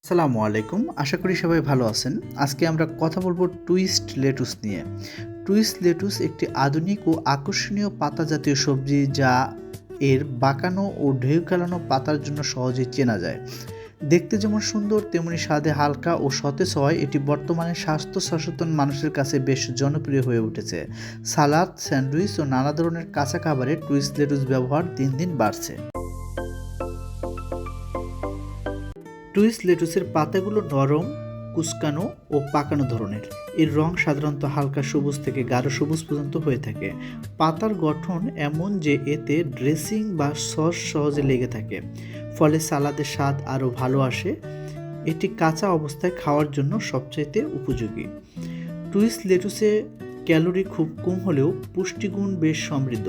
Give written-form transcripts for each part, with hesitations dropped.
আসসালামু আলাইকুম, আশা করি সবাই ভালো আছেন। আজকে আমরা কথা বলবো টুইস্ট লেটুস নিয়ে। টুইস্ট লেটুস একটি আধুনিক ও আকর্ষণীয় পাতা জাতীয় সবজি যা এর বাঁকানো ও ঢেউ খেলানো পাতার জন্য সহজেই চেনা যায়। দেখতে যেমন সুন্দর তেমনি স্বাদে হালকা ও সতেজ হয়। এটি বর্তমানে স্বাস্থ্য সচেতন মানুষের কাছে বেশ জনপ্রিয় হয়ে উঠেছে। সালাদ, স্যান্ডউইচ ও নানা ধরনের কাঁচা খাবারে টুইস্ট লেটুস ব্যবহার দিন দিন বাড়ছে। টুইস্ট লেটুসের পাতাগুলো নরম, কুঁচকানো ও পাকানো ধরনের। এর রং সাধারণত হালকা সবুজ থেকে গাঢ় সবুজ পর্যন্ত হয়ে থাকে। পাতার গঠন এমন যে এতে ড্রেসিং বা সস সহজে লেগে থাকে, ফলে সালাদের স্বাদ আরও ভালো আসে। এটি কাঁচা অবস্থায় খাওয়ার জন্য সবচাইতে উপযোগী। টুইস্ট লেটুসে ক্যালোরি খুব কম হলেও পুষ্টিগুণ বেশ সমৃদ্ধ।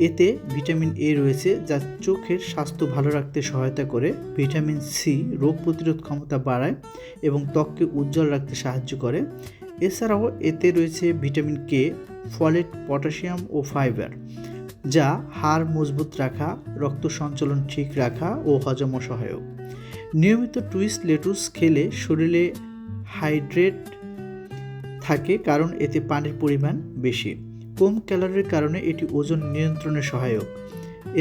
এতে ভিটামিন এ রয়েছে যা চোখের স্বাস্থ্য ভালো রাখতে সহায়তা করে। ভিটামিন সি রোগ প্রতিরোধ ক্ষমতা বাড়ায় এবং ত্বককে উজ্জ্বল রাখতে সাহায্য করে। এছাড়াও এতে রয়েছে ভিটামিন কে, ফলেট, পটাশিয়াম ও ফাইবার, যা হাড় মজবুত রাখা, রক্ত সঞ্চালন ঠিক রাখা ও হজমও সহায়ক। নিয়মিত টুইস্ট লেটুস খেলে শরীরে হাইড্রেট থাকে কারণ এতে পানির পরিমাণ বেশি। কম ক্যালোরির কারণে এটি ওজন নিয়ন্ত্রণে সহায়ক।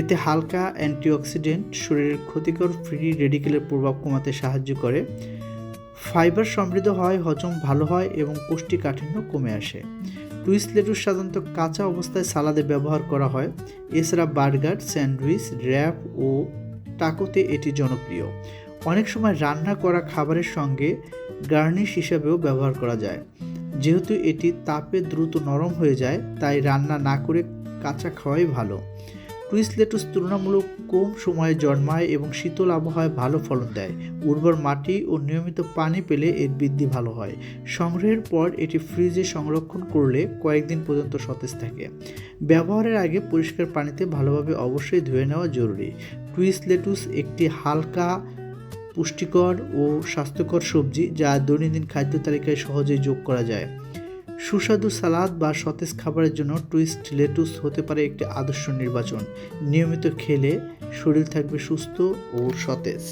এতে হালকা অ্যান্টিঅক্সিডেন্ট শরীরের ক্ষতিকর ফ্রি রেডিকেলের প্রভাব কমাতে সাহায্য করে। ফাইবার সমৃদ্ধ হয়, হজম ভালো হয় এবং কোষ্ঠীকাঠিন্য কমে আসে। টুইস্ট লেটুস সাধারণত কাঁচা অবস্থায় সালাদে ব্যবহার করা হয়। এছাড়া বার্গার, স্যান্ডউইচ, র্যাপ ও টাকোতে এটি জনপ্রিয়। অনেক সময় রান্না করা খাবারের সঙ্গে গার্নিশ হিসাবেও ব্যবহার করা যায়। যেহেতু এটি তাপে দ্রুত নরম হয়ে যায়, তাই রান্না না করে কাঁচা খাওয়াই ভালো। টুইস্ট লেটুস তুলনামূলক কম সময়ে জন্মায় এবং শীতল আবহাওয়ায় ভালো ফলন দেয়। উর্বর মাটি ও নিয়মিত পানি পেলে এর বৃদ্ধি ভালো হয়। সংগ্রহের পর এটি ফ্রিজে সংরক্ষণ করলে কয়েকদিন পর্যন্ত সতেজ থাকে। ব্যবহারের আগে পরিষ্কার পানিতে ভালোভাবে অবশ্যই ধুয়ে নেওয়া জরুরি। টুইস্ট লেটুস একটি হালকা, পুষ্টিকর ও স্বাস্থ্যকর সবজি যা দৈনন্দিন খাদ্য তালিকায় সহজেই যোগ করা যায়। সুস্বাদু সালাদ বা সতেজ খাবারের জন্য টুইস্ট লেটুস হতে পারে একটি আদর্শ নির্বাচন। নিয়মিত খেলে শরীর থাকবে সুস্থ ও সতেজ।